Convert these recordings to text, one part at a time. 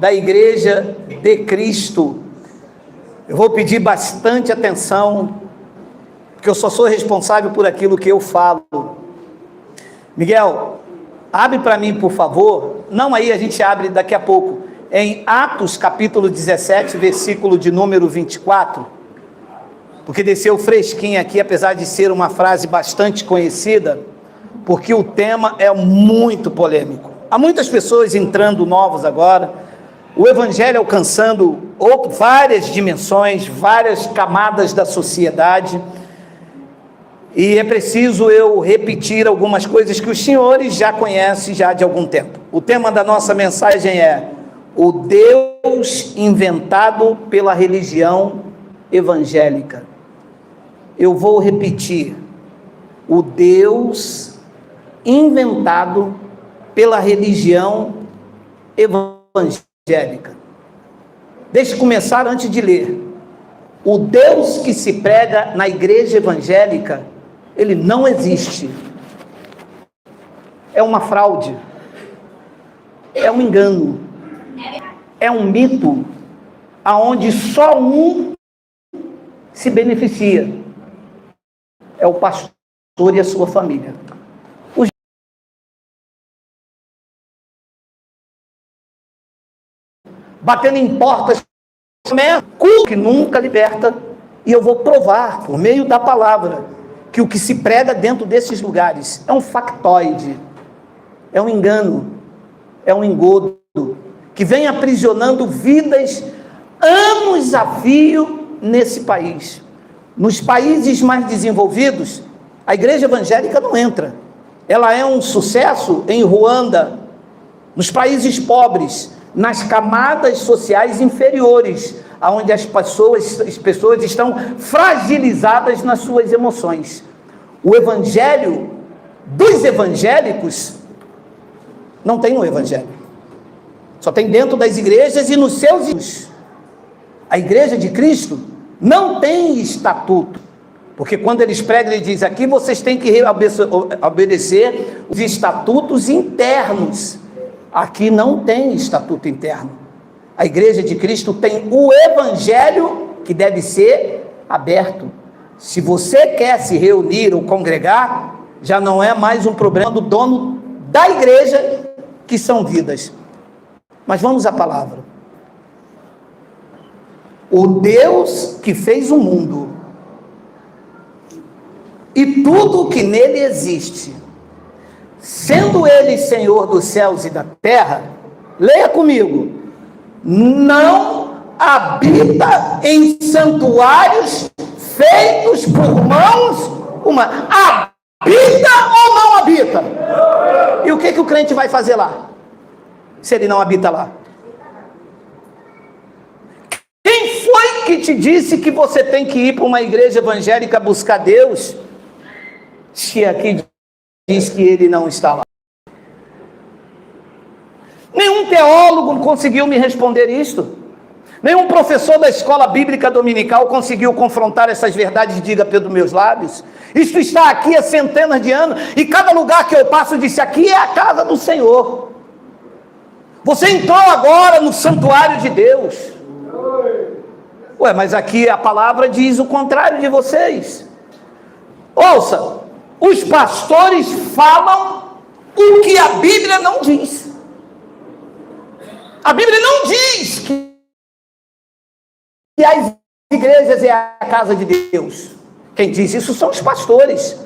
da Igreja de Cristo. Eu vou pedir bastante atenção, porque eu só sou responsável por aquilo que eu falo. Miguel, abre para mim, por favor. Não, aí a gente abre daqui a pouco. Em Atos, capítulo 17, versículo de número 24. Porque desceu fresquinho aqui, apesar de ser uma frase bastante conhecida, porque o tema é muito polêmico. Há muitas pessoas entrando novos agora, o evangelho alcançando várias dimensões, várias camadas da sociedade, e é preciso eu repetir algumas coisas que os senhores já conhecem já de algum tempo. O tema da nossa mensagem é o Deus inventado pela religião evangélica. Eu vou repetir: o Deus inventado pela religião evangélica. Deixe começar antes de ler. O Deus que se prega na igreja evangélica, ele não existe. É uma fraude. É um engano. É um mito aonde só um se beneficia. É o pastor e a sua família. Batendo em portas, que nunca liberta, e eu vou provar, por meio da palavra, que o que se prega dentro desses lugares é um factoide, é um engano, é um engodo, que vem aprisionando vidas anos a fio nesse país. Nos países mais desenvolvidos, a igreja evangélica não entra. Ela é um sucesso em Ruanda, nos países pobres, nas camadas sociais inferiores, onde as pessoas estão fragilizadas nas suas emoções. O evangelho dos evangélicos não tem no evangelho. Só tem dentro das igrejas e nos seus. A igreja de Cristo não tem estatuto, porque quando eles pregam, ele diz aqui, vocês têm que obedecer os estatutos internos. Aqui não tem estatuto interno. A igreja de Cristo tem o evangelho que deve ser aberto. Se você quer se reunir ou congregar, já não é mais um problema do dono da igreja, que são vidas. Mas vamos à palavra. O Deus que fez o mundo e tudo o que nele existe, sendo ele Senhor dos céus e da terra, leia comigo, não habita em santuários feitos por mãos humanas. Habita ou não habita? E o que o crente vai fazer lá, se ele não habita lá? Quem foi que te disse que você tem que ir para uma igreja evangélica buscar Deus, se aqui diz que ele não está lá? Nenhum teólogo conseguiu me responder isto. Nenhum professor da escola bíblica dominical conseguiu confrontar essas verdades ditas pelos meus lábios. Isto está aqui há centenas de anos, e cada lugar que eu passo disse, aqui é a casa do Senhor. Você entrou agora no santuário de Deus. Ué, mas aqui a palavra diz o contrário de vocês. Ouça, os pastores falam o que a Bíblia não diz. A Bíblia não diz que as igrejas é a casa de Deus. Quem diz isso são os pastores,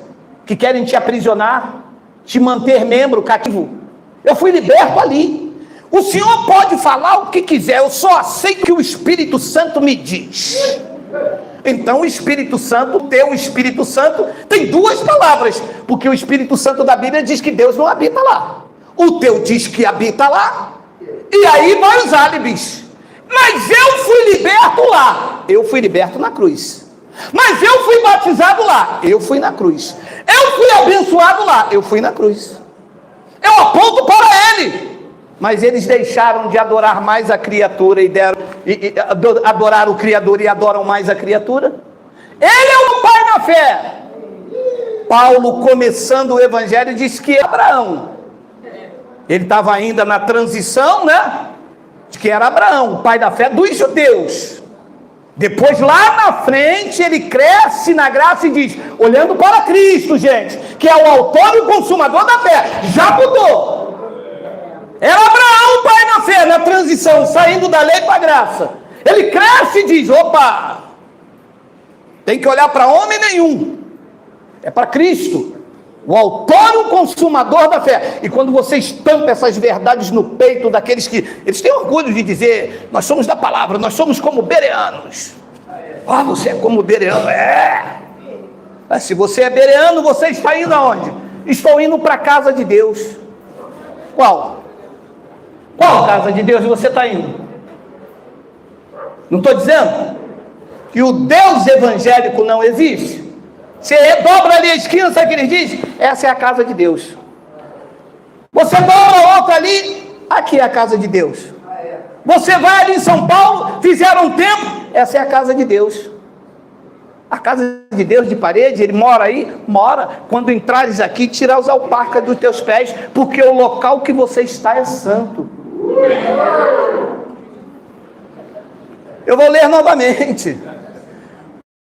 que querem te aprisionar, te manter membro cativo. Eu fui liberto ali. O senhor pode falar o que quiser, eu só aceito o que o Espírito Santo me diz. Então o Espírito Santo, o teu Espírito Santo, tem duas palavras, porque o Espírito Santo da Bíblia diz que Deus não habita lá. O teu diz que habita lá, e aí vai os álibis. Mas eu fui liberto lá. Eu fui liberto na cruz. Mas eu fui batizado lá. Eu fui na cruz. Eu fui abençoado lá. Eu fui na cruz. Eu aponto para ele. Mas eles deixaram de adorar mais a criatura e adorar o Criador e adoram mais a criatura. Ele é o pai na fé. Paulo, começando o evangelho, diz que Abraão, ele estava ainda na transição, né? que era Abraão, o pai da fé dos judeus. Depois, lá na frente, ele cresce na graça e diz, olhando para Cristo, gente, que é o autor e o consumador da fé, já mudou. Era Abraão, pai na fé, na transição, saindo da lei para a graça. Ele cresce e diz, opa, tem que olhar para homem nenhum, é para Cristo, o autor e o consumador da fé. E quando você estampa essas verdades no peito daqueles que, eles têm orgulho de dizer, nós somos da palavra, nós somos como bereanos. Ah, você é como bereano, Mas se você é bereano, você está indo aonde? Estou indo para a casa de Deus. Qual? Qual casa de Deus você está indo? Não estou dizendo que o Deus evangélico não existe. Você dobra ali a esquina, sabe o que ele diz? Essa é a casa de Deus. Você dobra outra ali, aqui é a casa de Deus. Você vai ali em São Paulo, fizeram um templo, essa é a casa de Deus. A casa de Deus de parede, ele mora aí? Mora. Quando entrares aqui, tira os alparcas dos teus pés, porque o local que você está é santo. Eu vou ler novamente.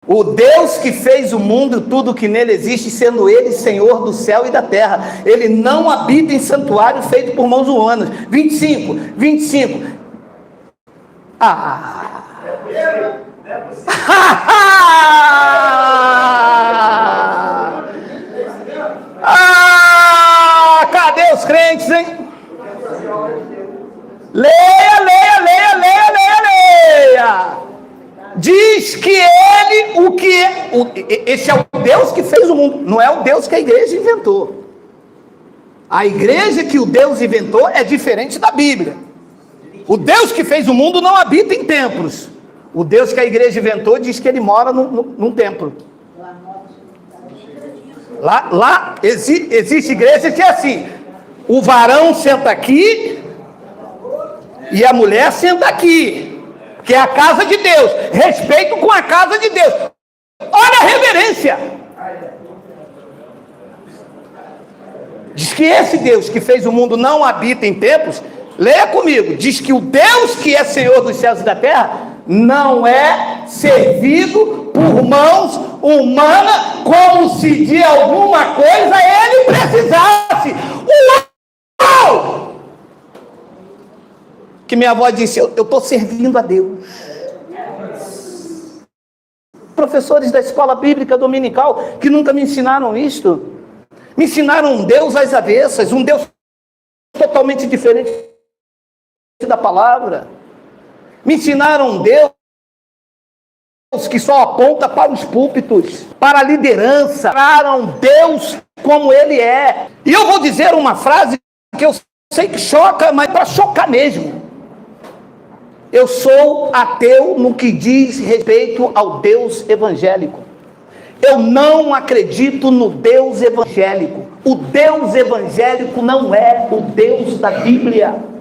O Deus que fez o mundo e tudo que nele existe, sendo ele Senhor do céu e da terra, ele não habita em santuário feito por mãos humanas. 25. Cadê os crentes, hein? Leia. Diz que ele, esse é o Deus que fez o mundo, não é o Deus que a igreja inventou. A igreja que o Deus inventou é diferente da Bíblia. O Deus que fez o mundo não habita em templos. O Deus que a igreja inventou diz que ele mora num templo. Lá existe igreja que é assim, o varão senta aqui e a mulher senta aqui, que é a casa de Deus. Respeito com a casa de Deus. Olha a reverência. Diz que esse Deus que fez o mundo não habita em templos. Leia comigo. Diz que o Deus que é Senhor dos céus e da terra não é servido por mãos humanas, como se de alguma coisa ele precisasse. Uau! Que minha avó disse, eu estou servindo a Deus. Professores da escola bíblica dominical que nunca me ensinaram isto, me ensinaram um Deus às avessas, um Deus totalmente diferente da palavra. Me ensinaram um Deus que só aponta para os púlpitos, para a liderança, para um Deus como ele é. E eu vou dizer uma frase que eu sei que choca, mas para chocar mesmo. Eu sou ateu no que diz respeito ao Deus evangélico. Eu não acredito no Deus evangélico. O Deus evangélico não é o Deus da Bíblia.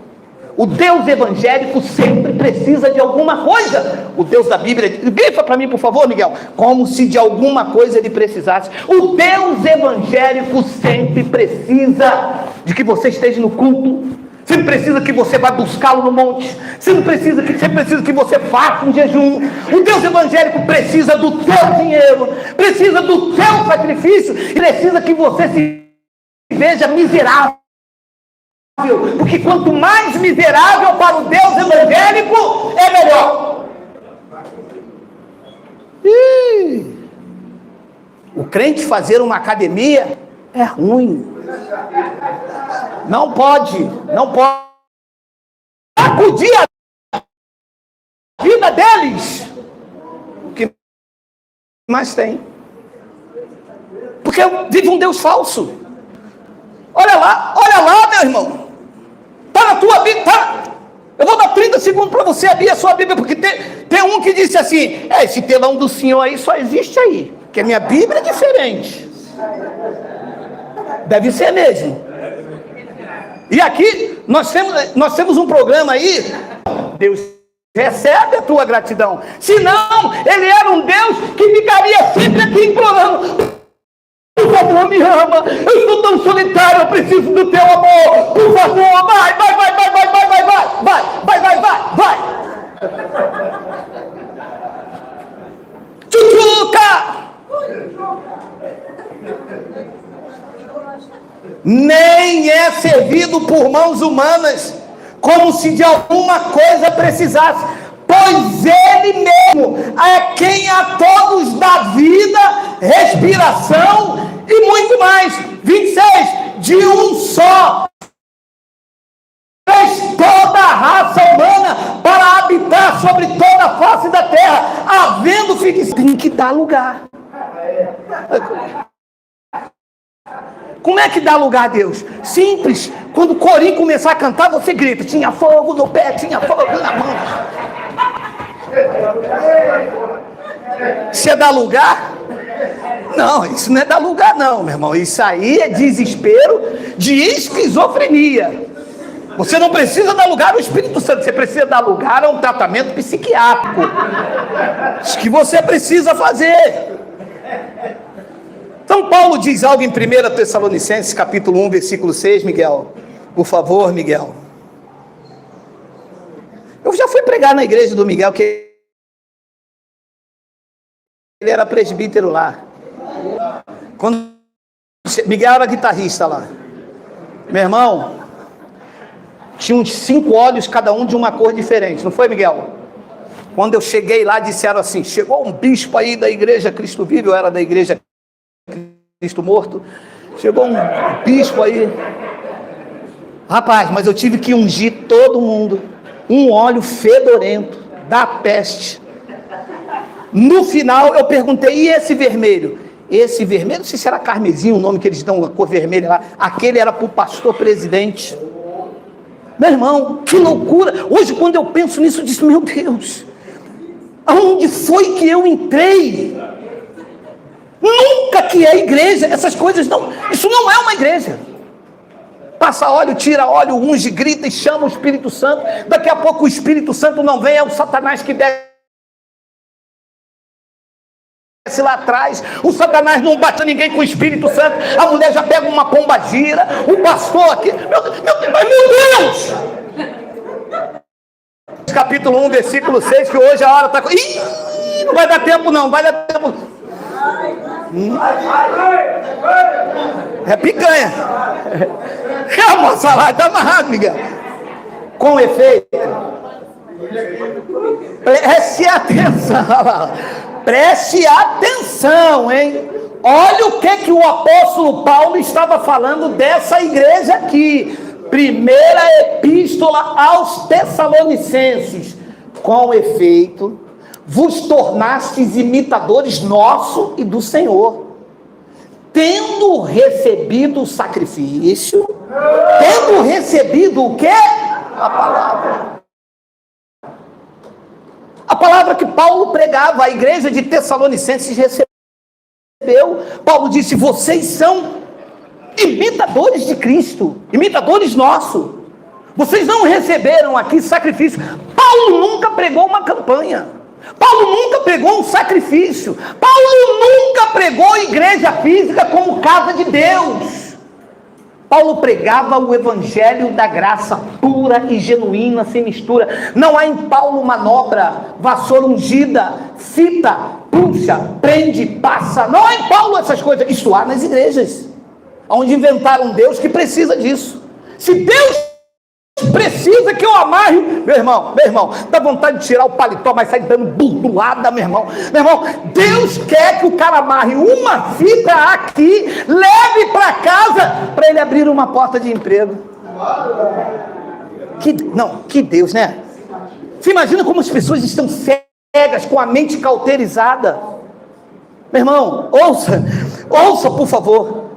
O Deus evangélico sempre precisa de alguma coisa. O Deus da Bíblia, grifa para mim, por favor, Miguel, como se de alguma coisa ele precisasse. O Deus evangélico sempre precisa de que você esteja no culto. Sempre precisa que você vá buscá-lo no monte. Sempre precisa que você faça um jejum. O Deus evangélico precisa do teu dinheiro, precisa do teu sacrifício, precisa que você se veja miserável. Porque quanto mais miserável para o Deus evangélico, é melhor. O crente fazer uma academia é ruim. Não pode acudir a vida deles. O que mais tem? Porque vive um Deus falso. Olha lá, meu irmão. Está na tua Bíblia, tá? Eu vou dar 30 segundos para você abrir a sua Bíblia, porque tem um que disse assim, esse telão do senhor aí só existe aí, que a minha Bíblia é diferente. Deve ser mesmo. E aqui nós temos um programa aí, Deus recebe a tua gratidão. Senão, ele era um Deus que ficaria sempre aqui implorando. Por favor, me ama. Eu estou tão solitário, eu preciso do teu amor. Por favor, vai. vai. Tchutchuca! Nem é servido por mãos humanas, como se de alguma coisa precisasse, pois Ele mesmo é quem a todos dá vida, respiração e muito mais. 26, de um só fez toda a raça humana para habitar sobre toda a face da terra, havendo ficção. Tem que dar lugar. Como é que dá lugar a Deus? Simples. Quando o corinho começar a cantar, você grita: tinha fogo no pé, tinha fogo na mão. Isso é dar lugar? Não, isso não é dar lugar não, meu irmão. Isso aí é desespero de esquizofrenia. Você não precisa dar lugar ao Espírito Santo, você precisa dar lugar a um tratamento psiquiátrico. Isso que você precisa fazer. Então Paulo diz algo em 1 Tessalonicenses, capítulo 1, versículo 6, Miguel. Por favor, Miguel. Eu já fui pregar na igreja do Miguel, que ele era presbítero lá. Quando Miguel era guitarrista lá. Meu irmão, tinha uns 5 olhos, cada um de uma cor diferente. Não foi, Miguel? Quando eu cheguei lá, disseram assim: chegou um bispo aí da igreja Cristo Vive, eu era da igreja Cristo Morto. Chegou um bispo aí. Rapaz, mas eu tive que ungir todo mundo. Um óleo fedorento da peste. No final eu perguntei: e esse vermelho? Esse vermelho, não sei se era carmesim, o nome que eles dão, a cor vermelha lá. Aquele era para o pastor presidente. Meu irmão, que loucura. Hoje quando eu penso nisso, eu disse: meu Deus, aonde foi que eu entrei? Nunca que é igreja, essas coisas não, isso não é uma igreja. Passa óleo, tira óleo, unge, grita e chama o Espírito Santo. Daqui a pouco o Espírito Santo não vem, é o Satanás que desce lá atrás. O Satanás não bate ninguém com o Espírito Santo. A mulher já pega uma pomba gira. O pastor aqui, meu Deus! Capítulo 1, versículo 6, que hoje a hora está... Ih, não vai dar tempo não, vai dar tempo. É picanha. A moça lá está amarrada, Miguel. Com efeito, preste atenção. Preste atenção, hein? Olha o que o apóstolo Paulo estava falando dessa igreja aqui. Primeira epístola aos Tessalonicenses. Com efeito, vos tornastes imitadores nosso e do Senhor, tendo recebido o sacrifício, tendo recebido o quê? A palavra. A palavra que Paulo pregava, a igreja de Tessalonicenses recebeu. Paulo disse: vocês são imitadores de Cristo, imitadores nossos. Vocês não receberam aqui sacrifício. Paulo nunca pregou uma campanha. Paulo nunca pregou um sacrifício. Paulo nunca pregou igreja física como casa de Deus. Paulo pregava o evangelho da graça pura e genuína, sem mistura. Não há em Paulo manobra, vassoura ungida, fita, puxa, prende, passa. Não há em Paulo essas coisas. Isso há nas igrejas, onde inventaram um Deus que precisa disso. Se Deus precisa que eu amarre, meu irmão, dá vontade de tirar o paletó, mas sai dando burdoada, meu irmão. Deus quer que o cara amarre uma fita aqui, leve para casa, para ele abrir uma porta de emprego. Que Deus, né? Você imagina como as pessoas estão cegas, com a mente cauterizada. Meu irmão, ouça por favor.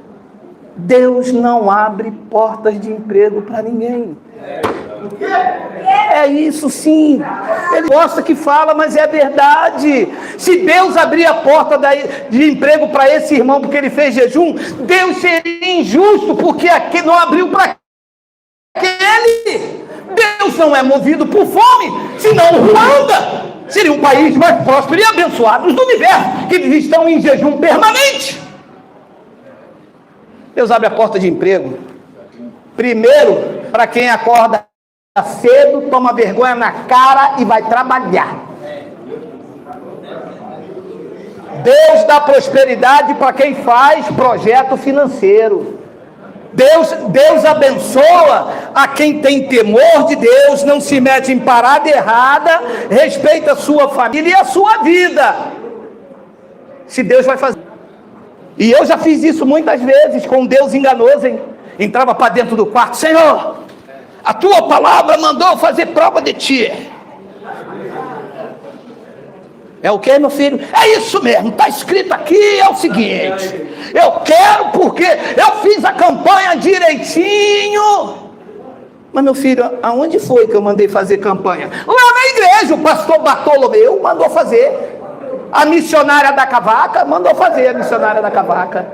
Deus não abre portas de emprego para ninguém. É isso sim. Ele gosta que fala, mas é verdade. Se Deus abrir a porta de emprego para esse irmão porque ele fez jejum, Deus seria injusto porque aqui não abriu para aquele. Deus não é movido por fome, senão Ruanda seria um país mais próspero e abençoado do universo, que eles estão em jejum permanente. Deus abre a porta de emprego primeiro para quem acorda cedo, toma vergonha na cara e vai trabalhar. Deus dá prosperidade para quem faz projeto financeiro. Deus abençoa a quem tem temor de Deus, não se mete em parada errada, respeita a sua família e a sua vida. Se Deus vai fazer. E eu já fiz isso muitas vezes com Deus enganoso, hein? Entrava para dentro do quarto: Senhor, a tua palavra mandou fazer prova de ti. É o que, meu filho? É isso mesmo, está escrito aqui, é o seguinte: eu quero porque eu fiz a campanha direitinho. Mas, meu filho, aonde foi que eu mandei fazer campanha? Lá na igreja, o pastor Bartolomeu mandou fazer. A missionária da cavaca mandou fazer, a missionária da cavaca.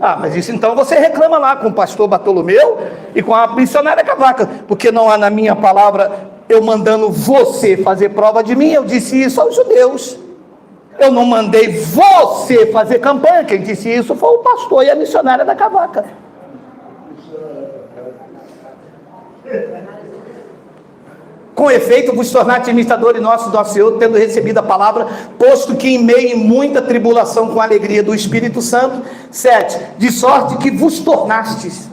Ah, mas isso então você reclama lá com o pastor Bartolomeu e com a missionária cavaca, porque não há na minha palavra eu mandando você fazer prova de mim. Eu disse isso aos judeus. Eu não mandei você fazer campanha. Quem disse isso foi o pastor e a missionária da cavaca. Com efeito, vos tornar administradores nossos do nosso Senhor, tendo recebido a palavra, posto que em meio em muita tribulação, com a alegria do Espírito Santo. 7. De sorte que vos tornastes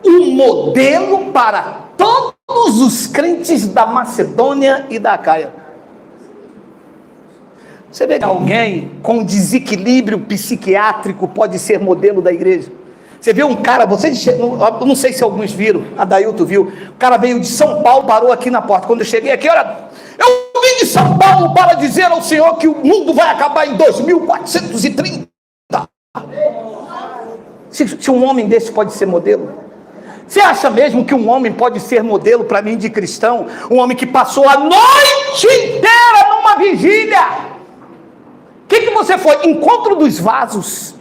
um modelo para todos os crentes da Macedônia e da Acaia. Você vê que alguém com desequilíbrio psiquiátrico pode ser modelo da igreja? Você vê um cara, eu não sei se alguns viram, a Dailton viu, o cara veio de São Paulo, parou aqui na porta. Quando eu cheguei aqui, olha, eu vim de São Paulo para dizer ao Senhor que o mundo vai acabar em 2430. Se um homem desse pode ser modelo? Você acha mesmo que um homem pode ser modelo para mim de cristão? Um homem que passou a noite inteira numa vigília. O que você foi? Encontro dos vasos.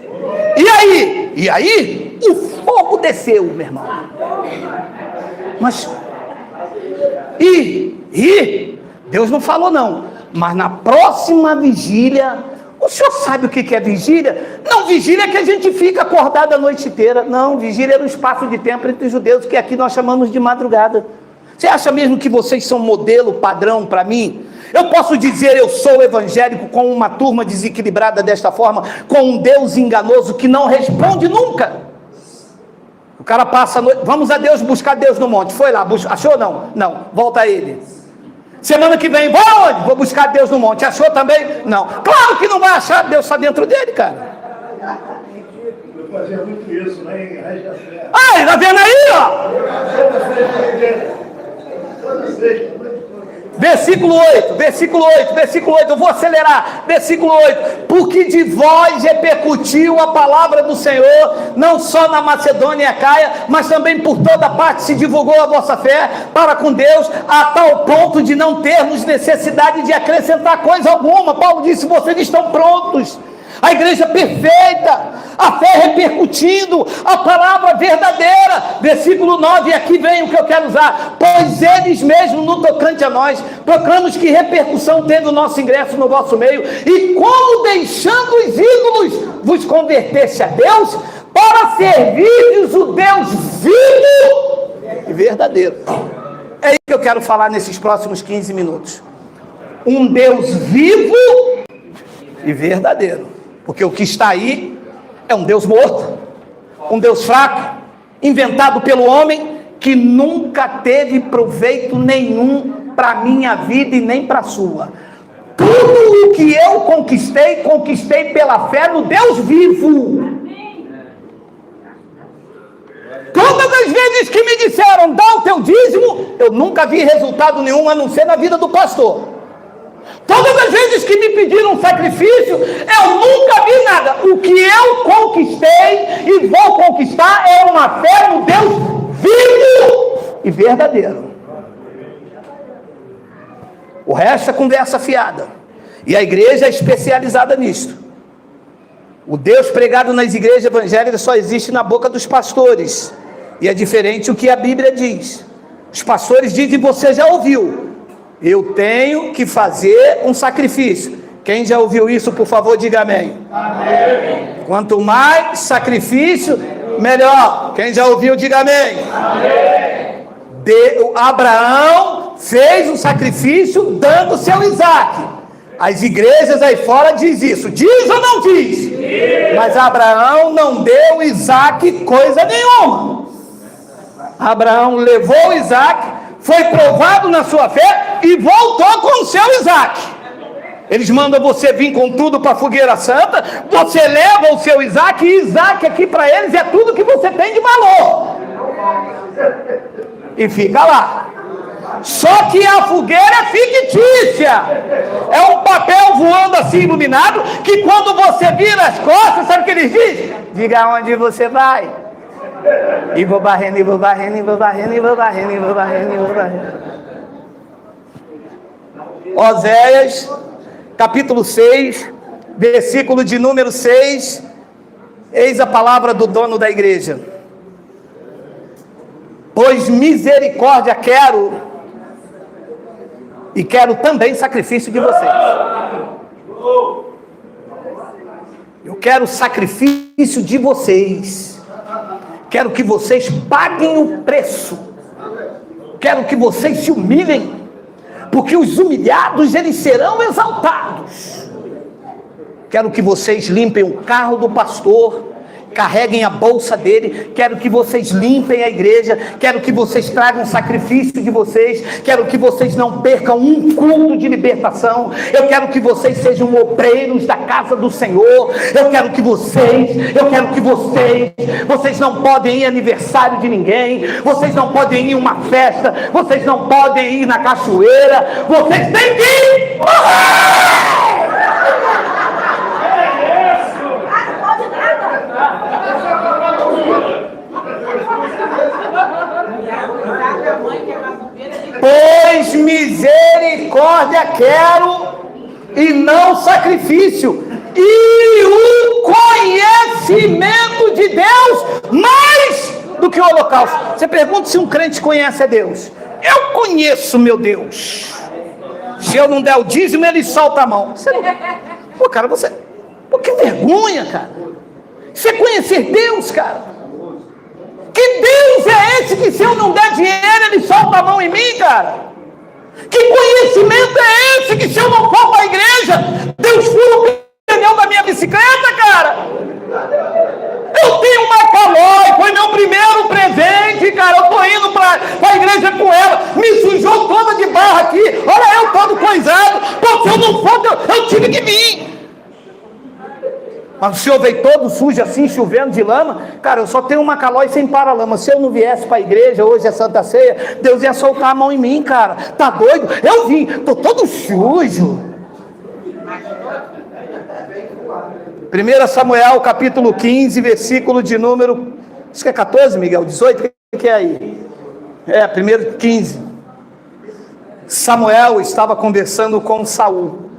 E aí, o fogo desceu, meu irmão. Mas, Deus não falou não. Mas na próxima vigília, o senhor sabe o que é vigília? Não, vigília é que a gente fica acordado a noite inteira. Não, vigília era um espaço de tempo entre os judeus, que aqui nós chamamos de madrugada. Você acha mesmo que vocês são modelo, padrão para mim? Eu posso dizer eu sou evangélico com uma turma desequilibrada desta forma, com um Deus enganoso que não responde nunca. O cara passa a noite, vamos a Deus, buscar Deus no monte. Foi lá, achou não? Não, volta a ele. Semana que vem, vou aonde? Vou buscar Deus no monte. Achou também? Não. Claro que não vai achar, Deus está dentro dele, cara. Eu fazia muito isso, né? Em Regia. Ah, tá vendo aí, ó? Versículo 8, eu vou acelerar, versículo 8, porque de vós repercutiu a palavra do Senhor, não só na Macedônia e Acaia, mas também por toda parte se divulgou a vossa fé para com Deus, a tal ponto de não termos necessidade de acrescentar coisa alguma. Paulo disse: vocês estão prontos. A igreja perfeita, a fé repercutindo, a palavra verdadeira. Versículo 9, e aqui vem o que eu quero usar. Pois eles mesmos, no tocante a nós, proclamamos que repercussão tendo o nosso ingresso no vosso meio, e como deixando os ídolos, vos converteste a Deus, para servires o Deus vivo e verdadeiro. É isso que eu quero falar nesses próximos 15 minutos. Um Deus vivo e verdadeiro. Porque o que está aí é um Deus morto, um Deus fraco, inventado pelo homem, que nunca teve proveito nenhum para a minha vida e nem para a sua. Tudo o que eu conquistei pela fé no Deus vivo. Todas as vezes que me disseram, dá o teu dízimo, eu nunca vi resultado nenhum, a não ser na vida do pastor. Todas as vezes que me pediram um sacrifício, eu nunca vi nada. O que eu conquistei e vou conquistar é uma fé no Deus vivo e verdadeiro. O resto é conversa fiada. E a igreja é especializada nisto. O Deus pregado nas igrejas evangélicas só existe na boca dos pastores. E é diferente o que a Bíblia diz. Os pastores dizem: você já ouviu, eu tenho que fazer um sacrifício. Quem já ouviu isso, por favor, diga amém. Amém. Quanto mais sacrifício, melhor. Quem já ouviu, diga amém. Amém. Abraão fez um sacrifício dando seu Isaque. As igrejas aí fora diz isso. Diz ou não diz? Diz. Mas Abraão não deu Isaque coisa nenhuma. Abraão levou o Isaque, foi provado na sua fé e voltou com o seu Isaque. Eles mandam você vir com tudo para a fogueira santa, você leva o seu Isaque, e Isaque aqui para eles é tudo que você tem de valor. E fica lá. Só que a fogueira é fictícia. É um papel voando assim iluminado, que quando você vira as costas, sabe o que eles dizem? Diga onde você vai. E vou barrendo, e vou barrendo, e vou barrendo, e vou barrendo, e vou barrendo, e vou barrendo. Oséias, capítulo 6, versículo de número 6. Eis a palavra do dono da igreja. Pois misericórdia quero, e quero também sacrifício de vocês. Eu quero sacrifício de vocês. Quero que vocês paguem o preço. Quero que vocês se humilhem, porque os humilhados eles serão exaltados. Quero que vocês limpem o carro do pastor, carreguem a bolsa dele. Quero que vocês limpem a igreja. Quero que vocês tragam sacrifício de vocês. Quero que vocês não percam um culto de libertação. Eu quero que vocês sejam obreiros da casa do Senhor. Eu quero que vocês não podem ir aniversário de ninguém, vocês não podem ir em uma festa, vocês não podem ir na cachoeira, vocês têm que ir. Pois misericórdia quero e não sacrifício, e o conhecimento de Deus mais do que o holocausto. Você pergunta se um crente conhece a Deus. Eu conheço meu Deus. Se eu não der o dízimo, ele solta a mão. Você não... Pô, cara, você... Pô, que vergonha, cara. Você conhecer Deus, cara. Que Deus é esse que se eu não der dinheiro, ele solta a mão em mim, cara? Que conhecimento é esse que se eu não for para a igreja, Deus fura o pneu da minha bicicleta, cara? Eu tenho uma Caloi, foi meu primeiro presente, cara. Eu tô indo para a igreja com ela, me sujou toda de barro aqui, olha eu todo coisado. Pô, se eu não for, eu tive que vir. Mas o senhor veio todo sujo assim, chovendo de lama. Cara, eu só tenho uma Caloi sem para-lama. Se eu não viesse para a igreja, hoje é Santa Ceia, Deus ia soltar a mão em mim, cara. Tá doido? Eu vim, tô todo sujo. 1 Samuel, capítulo 15, versículo de número... Acho que é 14, Miguel? 18? O que é aí? É, 1:15. Samuel estava conversando com Saul,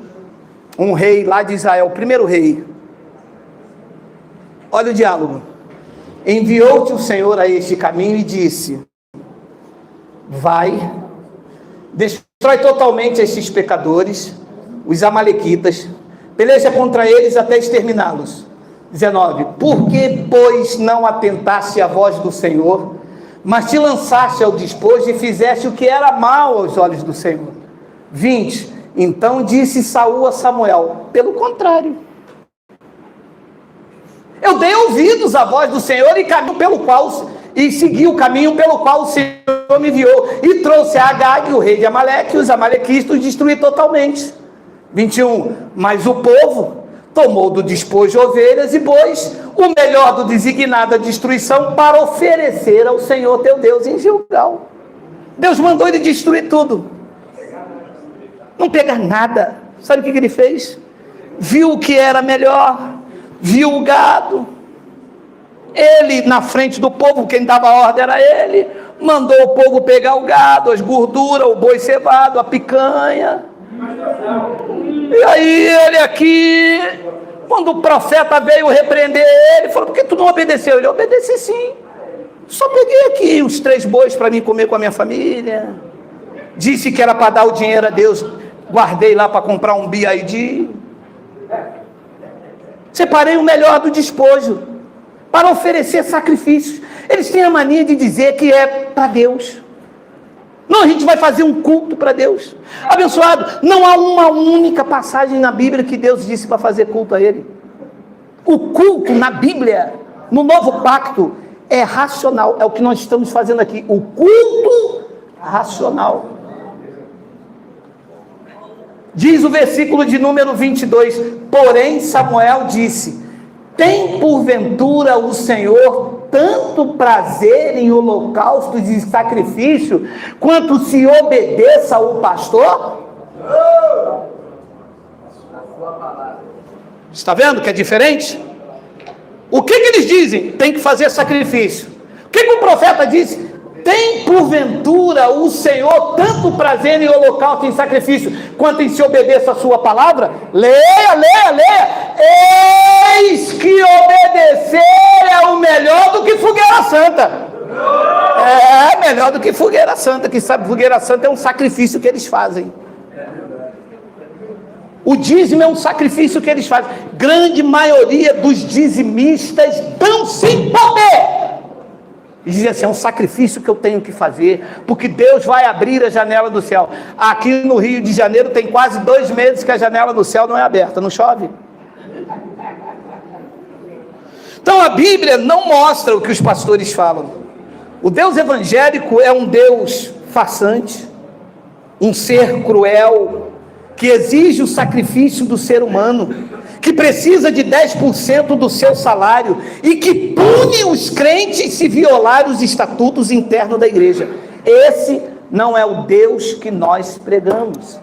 um rei lá de Israel, o primeiro rei. Olha o diálogo. Enviou-te o Senhor a este caminho e disse: vai, destrói totalmente estes pecadores, os amalequitas, peleja contra eles até exterminá-los. 19. Por que, pois, não atentaste à voz do Senhor, mas te lançaste ao despojo e fizeste o que era mal aos olhos do Senhor? 20. Então disse Saul a Samuel: pelo contrário, eu dei ouvidos à voz do Senhor e segui o caminho pelo qual o Senhor me enviou, e trouxe a Agag, o rei de Amaleque, e os amalequistas os destruí totalmente. 21. Mas o povo tomou do despojo ovelhas e bois, o melhor do designado à destruição, para oferecer ao Senhor teu Deus em Gilgal. Deus mandou ele destruir tudo, não pegar nada. Sabe o que ele fez? Viu o que era melhor, viu o gado, ele na frente do povo, quem dava a ordem era ele, mandou o povo pegar o gado, as gorduras, o boi cevado, a picanha. E aí ele aqui, quando o profeta veio repreender ele, falou: por que tu não obedeceu? Ele: obedeci sim, só peguei aqui os 3 bois para mim comer com a minha família. Disse que era para dar o dinheiro a Deus, guardei lá para comprar um BID. Separei o melhor do despojo para oferecer sacrifícios. Eles têm a mania de dizer que é para Deus. Não, a gente vai fazer um culto para Deus. Abençoado, não há uma única passagem na Bíblia que Deus disse para fazer culto a Ele. O culto na Bíblia, no Novo Pacto, é racional. É o que nós estamos fazendo aqui. O culto racional. Diz o versículo de número 22. Porém Samuel disse: tem porventura o Senhor tanto prazer em holocaustos e sacrifício, quanto se obedeça ao pastor? Está vendo que é diferente? O que eles dizem? Tem que fazer sacrifício. O que o profeta disse? Tem porventura o Senhor tanto prazer em holocausto e em sacrifício, quanto em se obedeça a sua palavra? Leia, leia, leia. Eis que obedecer é o melhor do que fogueira santa. É melhor do que fogueira santa. Quem sabe fogueira santa é um sacrifício que eles fazem. O dízimo é um sacrifício que eles fazem. Grande maioria dos dizimistas dão sem poder. E dizem assim: é um sacrifício que eu tenho que fazer, porque Deus vai abrir a janela do céu. Aqui no Rio de Janeiro tem quase 2 meses que a janela do céu não é aberta, não chove. Então a Bíblia não mostra o que os pastores falam. O Deus evangélico é um Deus farsante, um ser cruel, que exige o sacrifício do ser humano, que precisa de 10% do seu salário e que pune os crentes se violar os estatutos internos da igreja. Esse não é o Deus que nós pregamos.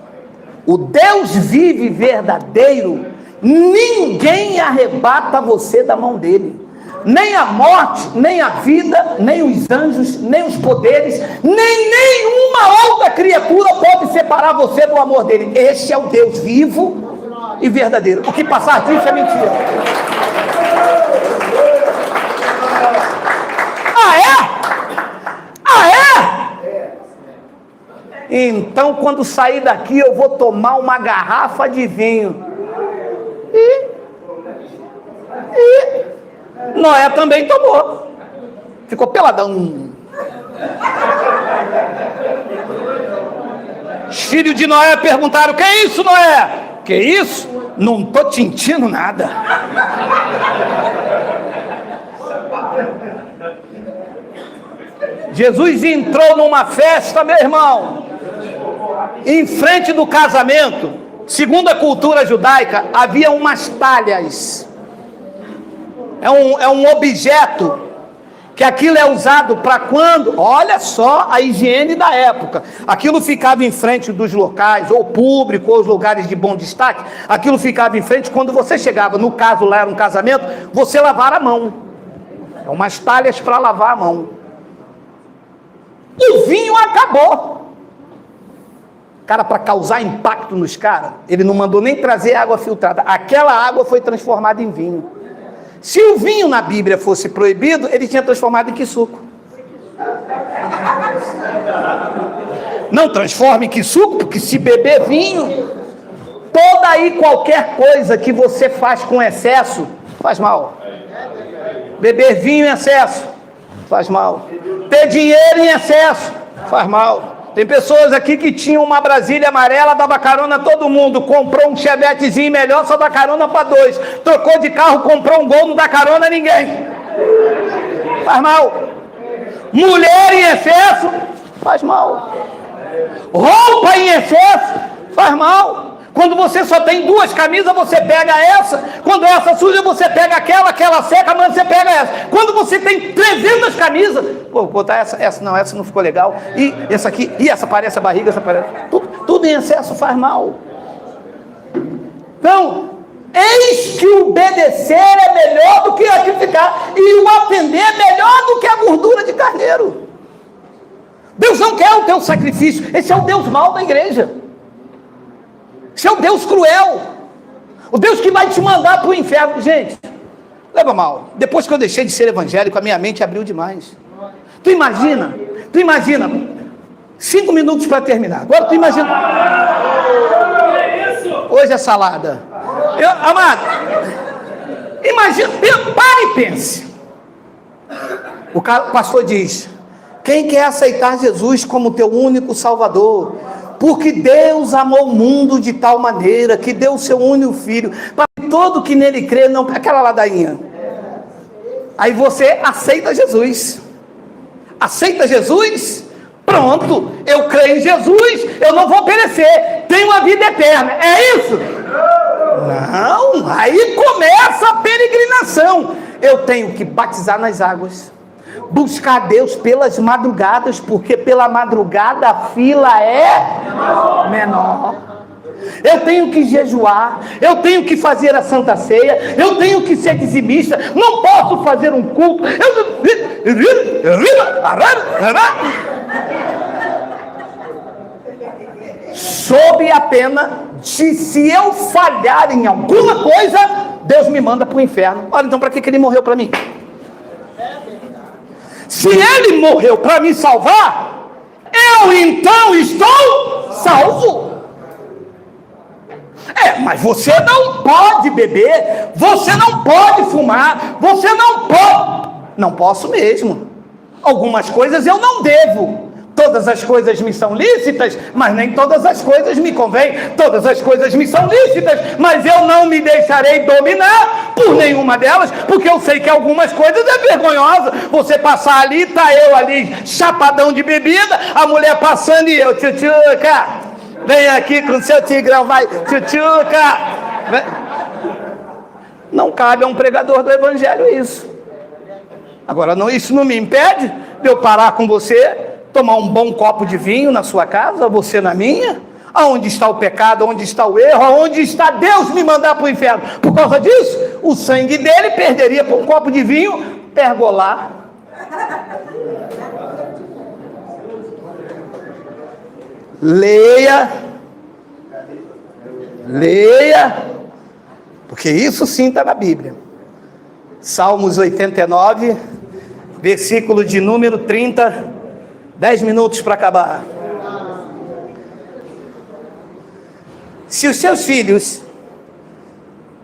O Deus vivo e verdadeiro, ninguém arrebata você da mão dele. Nem a morte, nem a vida, nem os anjos, nem os poderes, nem nenhuma outra criatura pode separar você do amor dele. Este é o Deus vivo e verdadeiro. O que passar disso é mentira. Então, quando sair daqui, eu vou tomar uma garrafa de vinho. E Noé também tomou. Ficou peladão. Os filhos de Noé perguntaram: que é isso, Noé? Que isso? Não estou sentindo nada. Jesus entrou numa festa, meu irmão, em frente do casamento. Segundo a cultura judaica, havia umas talhas. É um objeto que aquilo é usado para quando, olha só a higiene da época, aquilo ficava em frente dos locais, ou público, ou os lugares de bom destaque, aquilo ficava em frente quando você chegava, no caso lá era um casamento, você lavar a mão. É umas talhas para lavar a mão. O vinho acabou. Cara, para causar impacto nos caras, ele não mandou nem trazer água filtrada, aquela água foi transformada em vinho. Se o vinho na Bíblia fosse proibido, ele tinha transformado em suco. Não transforme em suco, porque se beber vinho, toda e qualquer coisa que você faz com excesso, faz mal. Beber vinho em excesso, faz mal. Ter dinheiro em excesso, faz mal. Tem pessoas aqui que tinham uma Brasília amarela, dava carona a todo mundo, comprou um chevetezinho melhor, só dá carona para 2, trocou de carro, comprou um Gol, não dá carona a ninguém, faz mal. Mulher em excesso, faz mal. Roupa em excesso, faz mal. Quando você só tem 2 camisas, você pega essa. Quando essa suja, você pega aquela seca, mas você pega essa. Quando você tem 300 camisas, vou botar essa não ficou legal. E essa aqui, e essa parece a barriga, essa parece. Tudo em excesso faz mal. Então, eis que o obedecer é melhor do que sacrificar, e o atender é melhor do que a gordura de carneiro. Deus não quer o teu sacrifício. Esse é o Deus mau da igreja. Esse é o Deus cruel, o Deus que vai te mandar para o inferno. Gente, leva mal. Depois que eu deixei de ser evangélico, a minha mente abriu demais. Tu imagina, 5 minutos para terminar. Agora tu imagina. Hoje é salada. Amado, imagina, pare e pense. O pastor diz: Quem quer aceitar Jesus como teu único Salvador? Porque Deus amou o mundo de tal maneira que deu o seu único filho, para que todo que nele crê não... Aquela ladainha. Aí você aceita Jesus. Aceita Jesus? Pronto, eu creio em Jesus, eu não vou perecer, tenho a vida eterna. É isso? Não, aí começa a peregrinação. Eu tenho que batizar nas águas, buscar Deus pelas madrugadas, porque pela madrugada a fila é menor. Eu tenho que jejuar, eu tenho que fazer a Santa Ceia, eu tenho que ser dizimista, não posso fazer um culto. Sob a pena de, se eu falhar em alguma coisa, Deus me manda para o inferno. Olha, então para que ele morreu para mim? Se ele morreu para me salvar, eu então estou salvo. Mas você não pode beber, você não pode fumar, você não pode... Não posso mesmo. Algumas coisas eu não devo. Todas as coisas me são lícitas, mas nem todas as coisas me convêm. Todas as coisas me são lícitas, mas eu não me deixarei dominar por nenhuma delas, porque eu sei que algumas coisas é vergonhosa. Você passar ali, tá eu ali, chapadão de bebida, a mulher passando e eu, tchutchuca, vem aqui com seu tigrão, vai, tchutchuca. Não cabe a um pregador do evangelho isso. Agora, não, isso não me impede de eu parar com você, tomar um bom copo de vinho na sua casa, você na minha. Aonde está o pecado, onde está o erro, aonde está Deus me mandar para o inferno? Por causa disso, o sangue dele perderia por um copo de vinho, pergolar. Leia, porque isso sim está na Bíblia. Salmos 89, versículo de número 30, 10 minutos para acabar. Se os seus filhos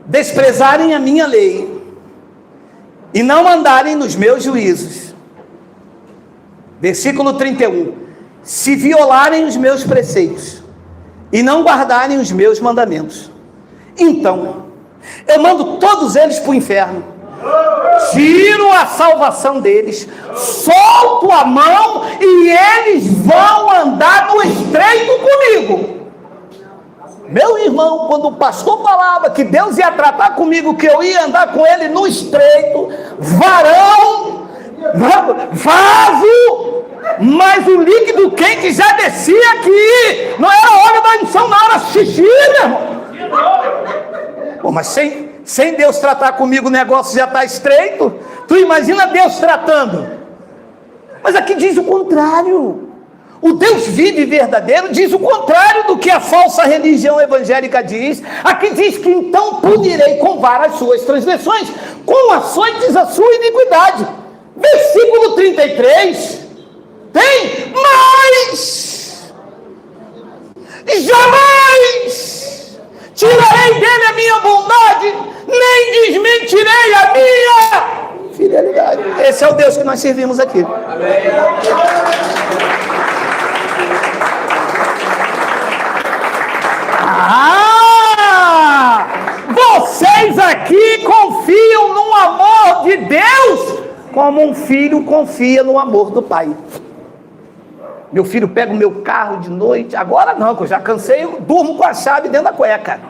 desprezarem a minha lei e não andarem nos meus juízos, versículo 31, se violarem os meus preceitos e não guardarem os meus mandamentos, então eu mando todos eles para o inferno, tiro a salvação deles, solto a mão e eles vão andar no estreito comigo. Meu irmão, quando o pastor falava que Deus ia tratar comigo, que eu ia andar com ele no estreito, varão, vaso, mas o líquido quente já descia aqui, não era óleo da unção, não era xixi, meu irmão. Pô, mas sem Deus tratar comigo, o negócio já está estreito. Tu imagina Deus tratando. Mas aqui diz o contrário. O Deus vivo e verdadeiro diz o contrário do que a falsa religião evangélica diz. Aqui diz que então punirei com vara as suas transgressões, com açoites a sua iniquidade. Versículo 33. Tem mais. Jamais tirarei dele a minha bondade, nem desmentirei a minha fidelidade. Esse é o Deus que nós servimos aqui. Amém. Vocês aqui confiam no amor de Deus como um filho confia no amor do pai. Meu filho pega o meu carro de noite, agora não, que eu já cansei, eu durmo com a chave dentro da cueca.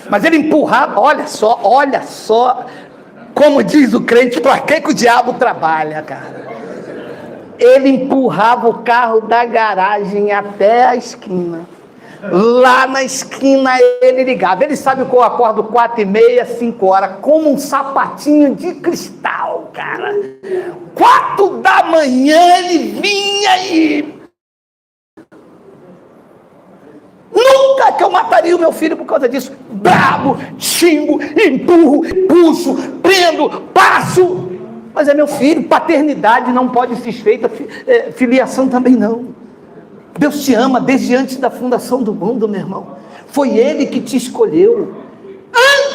Mas ele empurrava, olha só, como diz o crente, para que o diabo trabalha, cara? Ele empurrava o carro da garagem até a esquina. Lá na esquina ele ligava. Ele sabe que eu acordo 4h30, 5 horas, como um sapatinho de cristal, cara. 4 da manhã ele vinha e... Nunca que eu mataria o meu filho por causa disso. Brabo, xingo, empurro, puxo, prendo, passo. Mas é meu filho, paternidade não pode ser feita, filiação também não. Deus te ama desde antes da fundação do mundo, meu irmão. Foi Ele que te escolheu.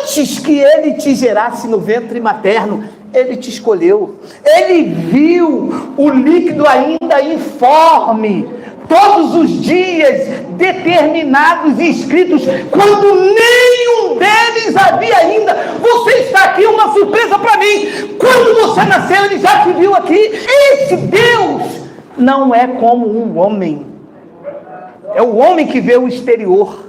antes que ele te gerasse no ventre materno, ele te escolheu. Ele viu o líquido ainda informe, todos os dias determinados e escritos, quando nenhum deles havia ainda. Você está aqui, uma surpresa para mim. Quando você nasceu, ele já te viu aqui. Esse Deus não é como um homem. É o homem que vê o exterior.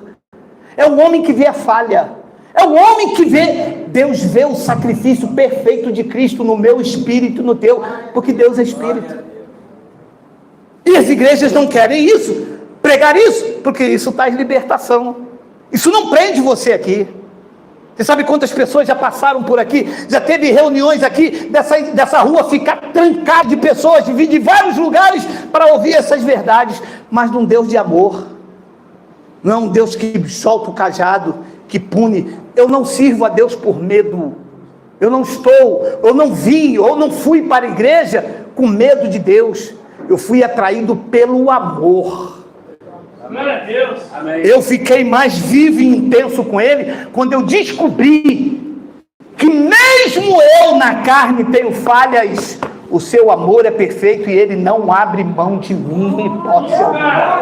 É o homem que vê a falha. É o homem que vê. Deus vê o sacrifício perfeito de Cristo no meu espírito, no teu, porque Deus é espírito. E as igrejas não querem isso, pregar isso, porque isso traz libertação. Isso não prende você aqui. Você sabe quantas pessoas já passaram por aqui? Já teve reuniões aqui, dessa rua ficar trancada de pessoas, de vir de vários lugares para ouvir essas verdades, mas de um Deus de amor. Não é um Deus que solta o cajado, que pune. Eu não sirvo a Deus por medo. Eu não vim, ou não fui para a igreja com medo de Deus. Eu fui atraído pelo amor. Eu fiquei mais vivo e intenso com Ele quando eu descobri que mesmo eu na carne tenho falhas, o seu amor é perfeito e Ele não abre mão de mim em hipótese alguma.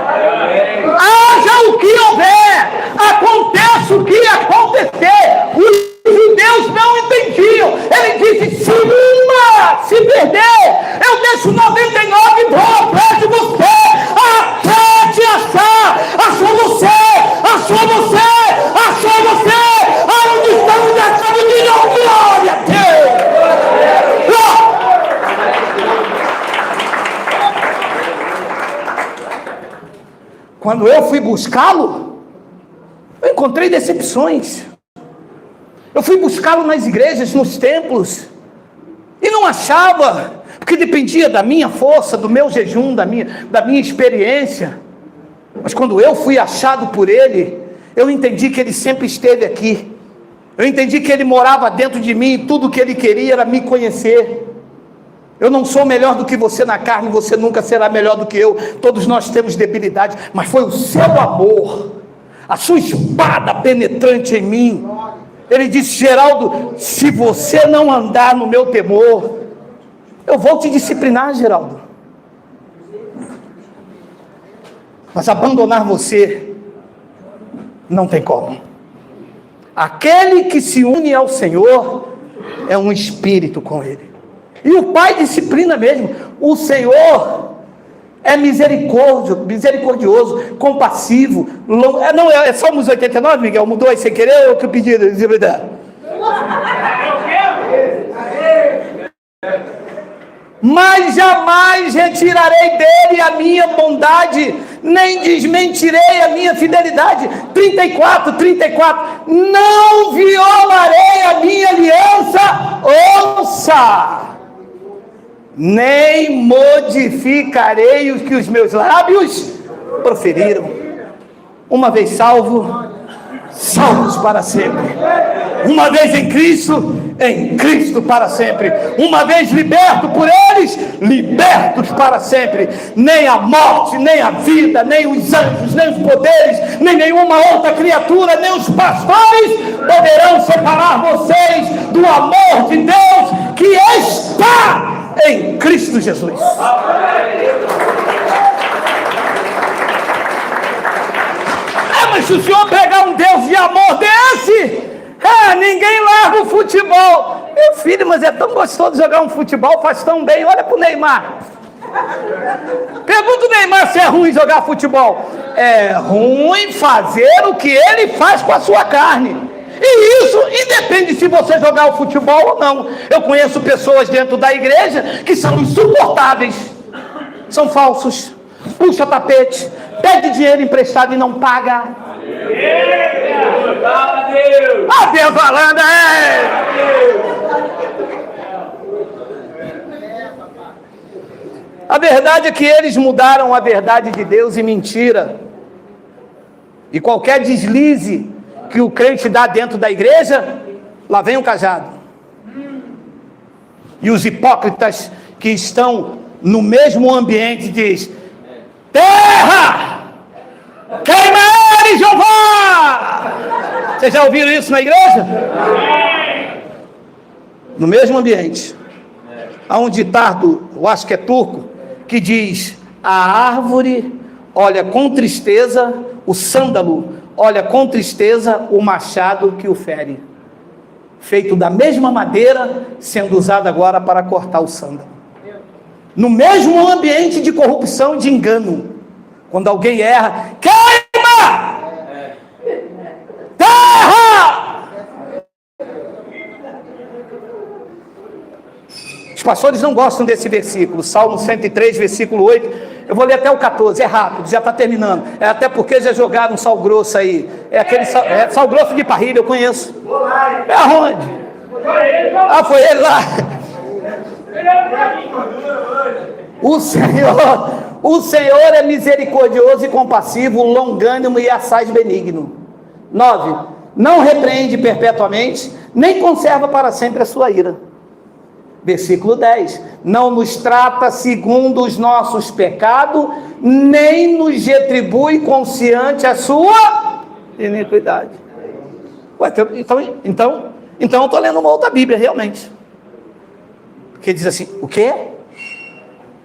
Haja o que houver, aconteça o que acontecer. Os judeus não entendiam. Ele disse: se uma se perder, eu deixo 99 e vou atrás de você, até te achar. Achou você, achou você, achou você. Aonde estamos deixando de novo? Glória a Deus. Quando eu fui buscá-lo, eu encontrei decepções. Eu fui buscá-lo nas igrejas, nos templos, e não achava, porque dependia da minha força, do meu jejum, da minha experiência. Mas quando eu fui achado por Ele, eu entendi que Ele sempre esteve aqui. Eu entendi que Ele morava dentro de mim, e tudo o que Ele queria era me conhecer. Eu não sou melhor do que você na carne, você nunca será melhor do que eu. Todos nós temos debilidade, mas foi o seu amor, a sua espada penetrante em mim. Ele disse: Geraldo, se você não andar no meu temor, eu vou te disciplinar, Geraldo. Mas abandonar você, não tem como. Aquele que se une ao Senhor, é um espírito com Ele. E o Pai disciplina mesmo. O Senhor é misericordioso, compassivo. É Salmos 89, Miguel? Mudou aí sem querer ou que eu pedi? Mas jamais retirarei dele a minha bondade, nem desmentirei a minha fidelidade. 34, não violarei a minha aliança, ouça, nem modificarei o que os meus lábios proferiram. Uma vez salvo, salvos para sempre. Uma vez em Cristo para sempre. Uma vez liberto por eles, libertos para sempre. Nem a morte, nem a vida, nem os anjos, nem os poderes, nem nenhuma outra criatura, nem os pastores poderão separar vocês do amor de Deus que está em Cristo Jesus. Mas se o senhor pegar um Deus de amor desse, ninguém larga o futebol. Meu filho, mas é tão gostoso jogar um futebol, faz tão bem. Olha pro Neymar. Pergunta o Neymar se é ruim jogar futebol. É ruim fazer o que ele faz com a sua carne. E isso independe se você jogar o futebol ou não. Eu conheço pessoas dentro da igreja que são insuportáveis. São falsos. Puxa tapete. Pede dinheiro emprestado e não paga. A Deus falando, A verdade é que eles mudaram a verdade de Deus em mentira. E qualquer deslize que o crente dá dentro da igreja, lá vem um cajado. E os hipócritas que estão no mesmo ambiente diz: terra, queima fere Jeová! Vocês já ouviram isso na igreja? No mesmo ambiente, há um ditado, eu acho que é turco, que diz: a árvore olha com tristeza o sândalo, olha com tristeza o machado que o fere. Feito da mesma madeira, sendo usado agora para cortar o sândalo. No mesmo ambiente de corrupção e de engano, quando alguém erra, queima! Terra! Os pastores não gostam desse versículo, Salmo 103, versículo 8. Eu vou ler até o 14, é rápido, já está terminando. É até porque já jogaram um sal grosso aí. É aquele sal grosso de parrilha, eu conheço. É aonde? Ah, foi ele lá. O Senhor é misericordioso e compassivo, longânimo e assaz benigno. 9. Não repreende perpetuamente, nem conserva para sempre a sua ira. Versículo 10. Não nos trata segundo os nossos pecados, nem nos retribui consciente a sua iniquidade. Ué, então eu estou lendo uma outra Bíblia, realmente. Porque diz assim, o quê?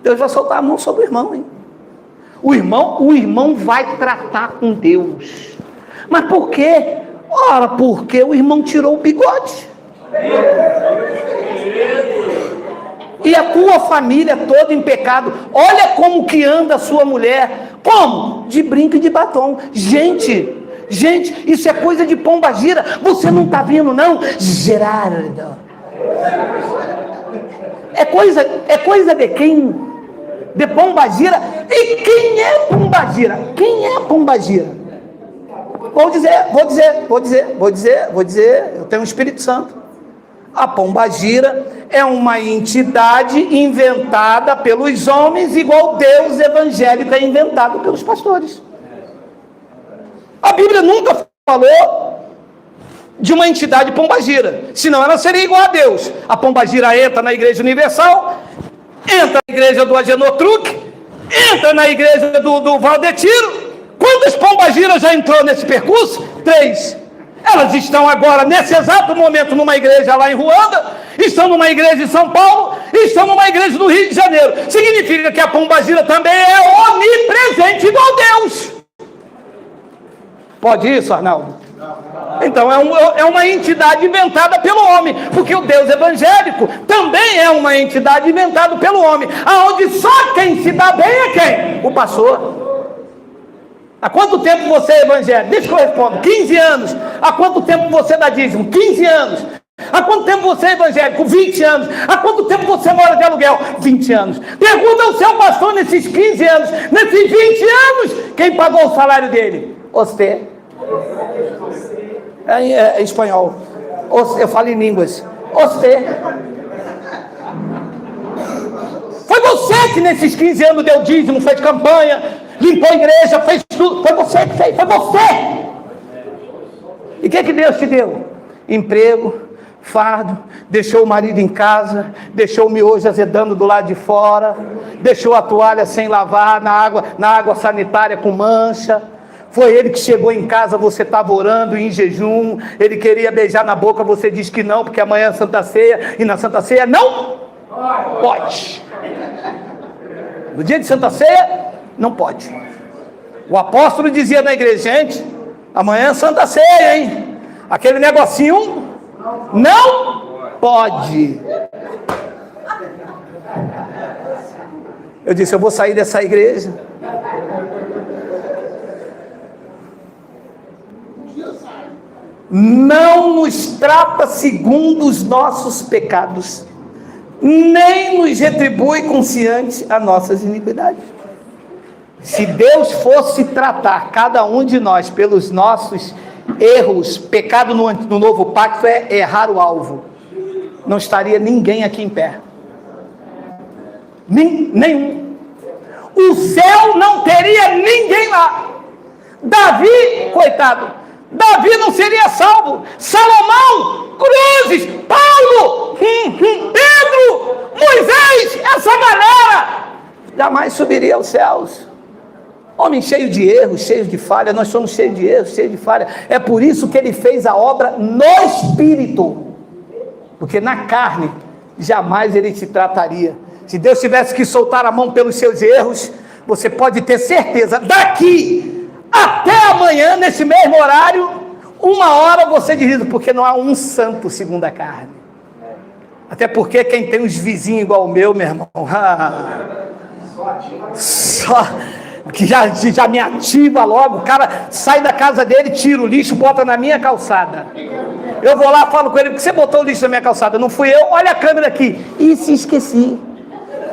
Deus vai soltar a mão sobre o irmão, hein? O irmão vai tratar com Deus. Mas por quê? Ora, porque o irmão tirou o bigode. E a tua família toda em pecado. Olha como que anda a sua mulher. Como? De brinco e de batom. Gente, isso é coisa de pombagira. Você não está vendo, não? Gerardo. É coisa de quem? De pombagira. E quem é pombagira? Quem é pombagira? Vou dizer. Eu tenho um Espírito Santo. A pombagira é uma entidade inventada pelos homens, igual Deus evangélico é inventado pelos pastores. A Bíblia nunca falou de uma entidade pombagira, senão ela seria igual a Deus. A pombagira entra na Igreja Universal, entra na igreja do Agenotruque, entra na igreja do Valdetiro. Quantas pombagiras já entrou nesse percurso? 3. Elas estão agora, nesse exato momento, numa igreja lá em Ruanda, estão numa igreja em São Paulo, estão numa igreja no Rio de Janeiro. Significa que a pombagira também é onipresente igual Deus. Pode isso, Arnaldo? Então é uma entidade inventada pelo homem, porque o Deus evangélico também é uma entidade inventada pelo homem, aonde só quem se dá bem é quem? O pastor. Há quanto tempo você é evangélico? Deixa que eu respondo. 15 anos. Há quanto tempo você dá dízimo? 15 anos. Há quanto tempo você é evangélico? 20 anos. Há quanto tempo você mora de aluguel? 20 anos. Pergunta ao seu pastor nesses 15 anos, nesses 20 anos, quem pagou o salário dele? Você. É espanhol. Eu falo em línguas. Você. Foi você que nesses 15 anos deu dízimo, fez campanha, limpou a igreja, fez tudo. Foi você que fez, foi você. E o que Deus te deu? Emprego, fardo, deixou o marido em casa, deixou o miojo azedando do lado de fora, deixou a toalha sem lavar, na água sanitária com mancha. Foi ele que chegou em casa, você estava orando em jejum, ele queria beijar na boca, você diz que não, porque amanhã é Santa Ceia, e na Santa Ceia não pode. No dia de Santa Ceia, não pode. O apóstolo dizia na igreja, gente, amanhã é Santa Ceia, hein? Aquele negocinho não pode. Eu disse, eu vou sair dessa igreja. Não nos trata segundo os nossos pecados, nem nos retribui consciente as nossas iniquidades. Se Deus fosse tratar cada um de nós pelos nossos erros, pecado no novo pacto é errar o alvo, não estaria ninguém aqui em pé. Nenhum. O céu não teria ninguém lá. Davi, coitado, Davi não seria salvo. Salomão, Cruzes, Paulo, Pedro, Moisés, essa galera jamais subiria aos céus. Homem cheio de erros, cheio de falha, nós somos cheios de erros, cheios de falha. É por isso que ele fez a obra no Espírito, porque na carne, jamais ele te trataria. Se Deus tivesse que soltar a mão pelos seus erros, você pode ter certeza, daqui até amanhã, nesse mesmo horário, 1 hora você diz, porque não há um santo segundo a carne. Até porque quem tem uns vizinhos igual o meu irmão, só que já me ativa logo, o cara sai da casa dele, tira o lixo, bota na minha calçada. Eu vou lá, falo com ele, por que você botou o lixo na minha calçada? Não fui eu, olha a câmera aqui. E se esqueci.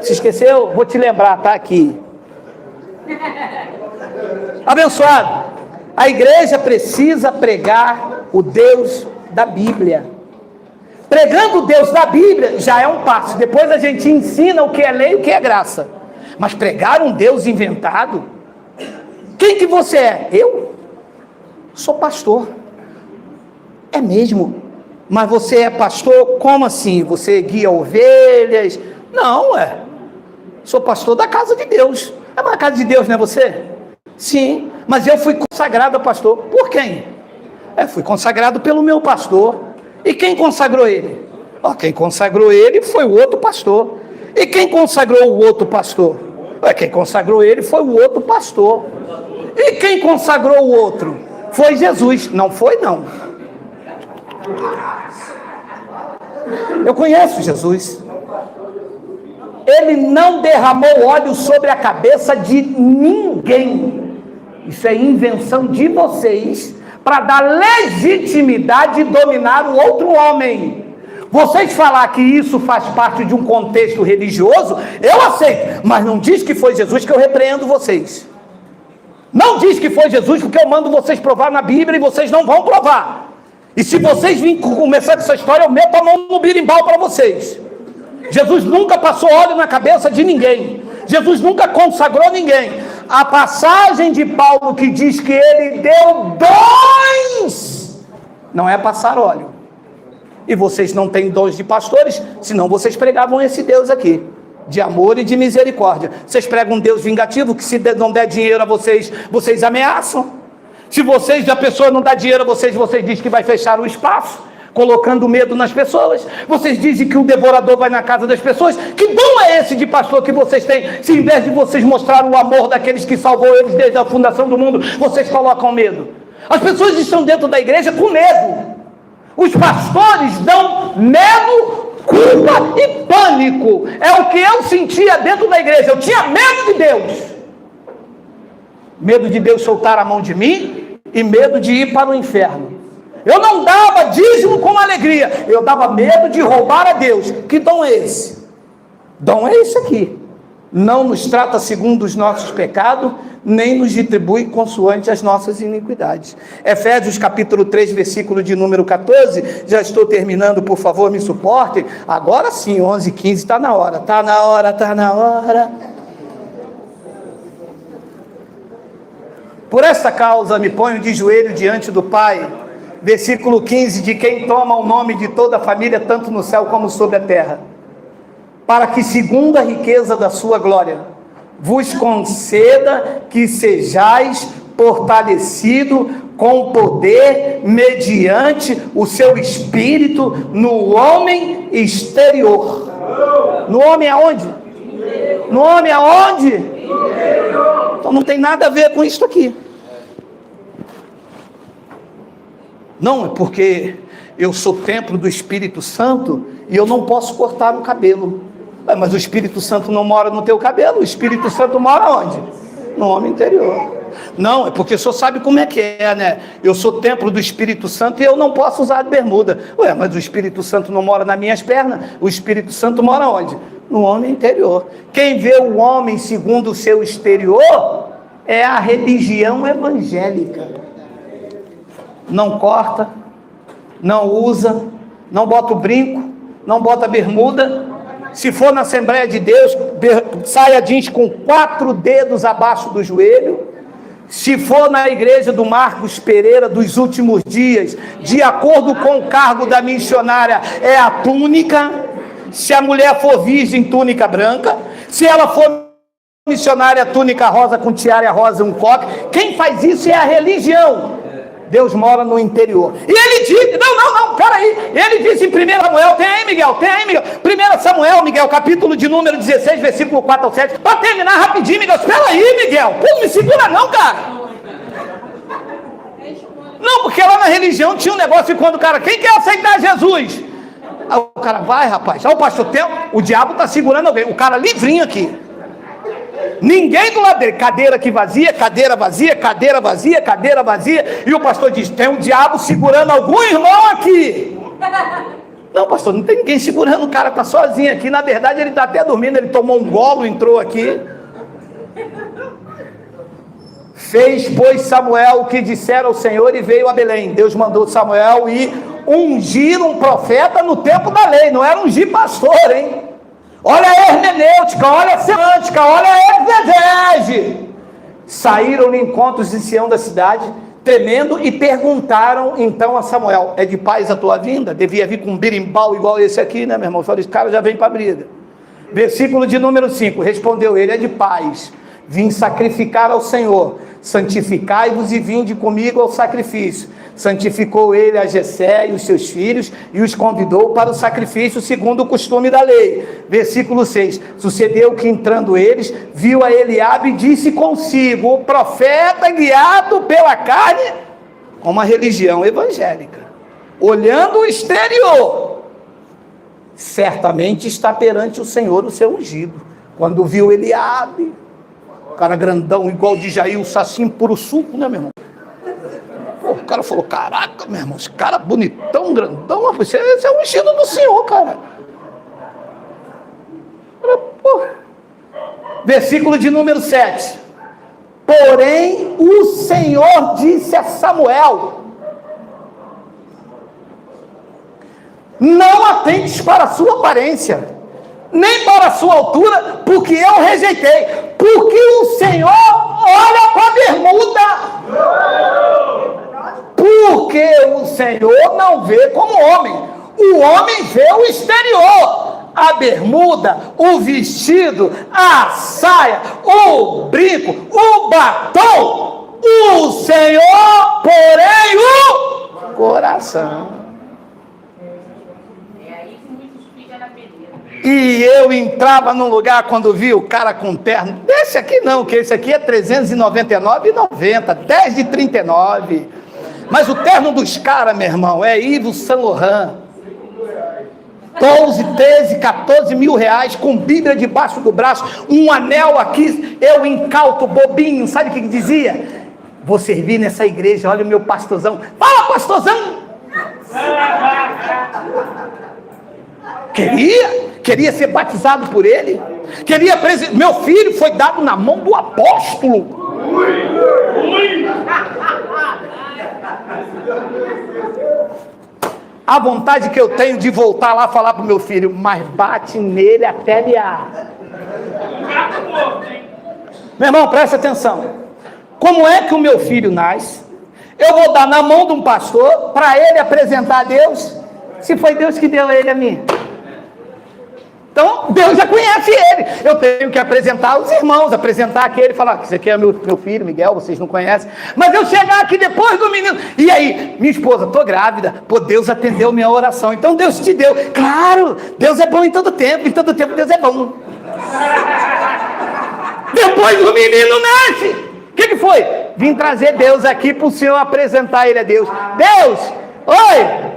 Se esqueceu? Vou te lembrar, tá aqui. Abençoado, a igreja precisa pregar o Deus da Bíblia. Pregando o Deus da Bíblia já é um passo. Depois a gente ensina o que é lei e o que é graça. Mas pregar um Deus inventado? Quem que você é? Eu? Sou pastor. É mesmo? Mas você é pastor? Como assim? Você guia ovelhas? Não, sou pastor da casa de Deus. É uma casa de Deus, não é você? Sim, mas eu fui consagrado a pastor. Por quem? Fui consagrado pelo meu pastor. E quem consagrou ele? Quem consagrou ele foi o outro pastor. E quem consagrou o outro pastor? Quem consagrou ele foi o outro pastor. E quem consagrou o outro? Foi Jesus. Não foi, não. Eu conheço Jesus. Ele não derramou óleo sobre a cabeça de ninguém. Isso é invenção de vocês para dar legitimidade e dominar o outro homem. Vocês falar que isso faz parte de um contexto religioso, eu aceito, mas não diz que foi Jesus, que eu repreendo vocês. Não diz que foi Jesus, porque eu mando vocês provar na Bíblia e vocês não vão provar. E se vocês virem começar com essa história, eu meto a mão no birimbau para vocês. Jesus nunca passou óleo na cabeça de ninguém. Jesus nunca consagrou ninguém. A passagem de Paulo que diz que ele deu dons, não é passar óleo. E vocês não têm dons de pastores, senão vocês pregavam esse Deus aqui, de amor e de misericórdia. Vocês pregam um Deus vingativo, que se não der dinheiro a vocês, vocês ameaçam. Se a pessoa não dá dinheiro a vocês dizem que vai fechar o espaço, colocando medo nas pessoas. Vocês dizem que o devorador vai na casa das pessoas. Que dom é esse de pastor que vocês têm? Se em vez de vocês mostrar o amor daqueles que salvou eles desde a fundação do mundo, vocês colocam medo. As pessoas estão dentro da igreja com medo. Os pastores dão medo, culpa e pânico. É o que eu sentia dentro da igreja. Eu tinha medo de Deus. Medo de Deus soltar a mão de mim e medo de ir para o inferno. Eu não dava dízimo com alegria. Eu dava medo de roubar a Deus. Que dom é esse? Dom é esse aqui. Não nos trata segundo os nossos pecados, nem nos retribui consoante as nossas iniquidades. Efésios capítulo 3, versículo de número 14. Já estou terminando, por favor, me suportem. Agora sim, 11h15, está na hora. Está na hora, está na hora. Por esta causa me ponho de joelho diante do Pai. Versículo 15, de quem toma o nome de toda a família, tanto no céu como sobre a terra, para que segundo a riqueza da sua glória, vos conceda que sejais fortalecido com poder, mediante o seu Espírito, no homem exterior. No homem aonde? No homem aonde? Então não tem nada a ver com isso aqui. Não, é porque eu sou templo do Espírito Santo e eu não posso cortar o cabelo. Mas o Espírito Santo não mora no teu cabelo. O Espírito Santo mora onde? No homem interior. Não, é porque o senhor sabe como é que é, né? Eu sou templo do Espírito Santo e eu não posso usar bermuda. Mas o Espírito Santo não mora nas minhas pernas. O Espírito Santo mora onde? No homem interior. Quem vê o homem segundo o seu exterior é a religião evangélica. Não corta, não usa, não bota o brinco, não bota bermuda. Se for na Assembleia de Deus, saia jeans com 4 dedos abaixo do joelho. Se for na igreja do Marcos Pereira dos últimos dias, de acordo com o cargo da missionária, é a túnica. Se a mulher for virgem, túnica branca. Se ela for missionária, túnica rosa com tiara rosa e um coque. Quem faz isso é a religião. Deus mora no interior. E ele diz, não, peraí. Ele diz em 1 Samuel, tem aí, Miguel. 1 Samuel, Miguel, capítulo de número 16, versículo 4 ao 7. Para terminar rapidinho, Miguel. Espera aí, Miguel. Pô, não me segura não, cara. Não, porque lá na religião tinha um negócio de quando o cara, quem quer aceitar Jesus? Aí o cara, vai, rapaz. Aí o pastor tem, o diabo tá segurando alguém. O cara livrinho aqui. Ninguém do lado dele, cadeira aqui vazia, cadeira vazia, cadeira vazia, cadeira vazia, e o pastor diz, tem um diabo segurando algum irmão aqui. Não, pastor, não tem ninguém segurando, o cara está sozinho aqui, na verdade ele está até dormindo, ele tomou um golo, entrou aqui. Fez, pois, Samuel o que dissera ao Senhor e veio a Belém. Deus mandou Samuel ir ungir um profeta no tempo da lei, não era ungir pastor, hein? Olha a hermenêutica, olha a semântica, olha a exegese. Saíram-lhe encontros em Sião da cidade, tremendo, e perguntaram então a Samuel, é de paz a tua vinda? Devia vir com um birimbau igual esse aqui, né, meu irmão? Falei, esse cara já vem para a briga. Versículo de número 5, respondeu ele, é de paz, vim sacrificar ao Senhor, santificai-vos e vinde comigo ao sacrifício. Santificou ele a Jessé e os seus filhos e os convidou para o sacrifício segundo o costume da lei. Versículo 6, sucedeu que entrando eles, viu a Eliabe e disse consigo, o profeta guiado pela carne, com uma religião evangélica, olhando o exterior, certamente está perante o Senhor o seu ungido. Quando viu Eliabe, cara grandão, igual de Jair, o sacinho puro suco, né, meu irmão? Pô, o cara falou, caraca, meu irmão, esse cara bonitão, grandão, esse é o ungido do Senhor, cara. Pô. Versículo de número 7. Porém, o Senhor disse a Samuel, não atentes para a sua aparência, nem para a sua altura, porque eu rejeitei, porque o Senhor olha para a bermuda, porque o Senhor não vê como homem, o homem vê o exterior, a bermuda, o vestido, a saia, o brinco, o batom, o Senhor, porém, o coração. E eu entrava num lugar quando vi o cara com terno, desse aqui não, que esse aqui é R$399,90, 10 de 39, mas o terno dos caras, meu irmão, é Yves Saint Laurent, 12, 13, 14 mil reais, com Bíblia debaixo do braço, um anel aqui, eu incauto, bobinho, sabe o que dizia? Vou servir nessa igreja, olha o meu pastorzão, fala pastorzão! Queria ser batizado por ele, meu filho foi dado na mão do apóstolo. A vontade que eu tenho de voltar lá falar para o meu filho, mas bate nele até ele arde. Meu irmão, presta atenção, como é que o meu filho nasce? Eu vou dar na mão de um pastor para ele apresentar a Deus, se foi Deus que deu ele a mim. Então, Deus já conhece ele. Eu tenho que apresentar os irmãos, apresentar aquele, falar que esse aqui é meu filho, Miguel, vocês não conhecem. Mas eu chegar aqui depois do menino, e aí, minha esposa, estou grávida, pô, Deus atendeu minha oração, então Deus te deu. Claro, Deus é bom em todo tempo Deus é bom. Depois o menino nasce. O que foi? Vim trazer Deus aqui para o Senhor apresentar ele a Deus. Deus, oi!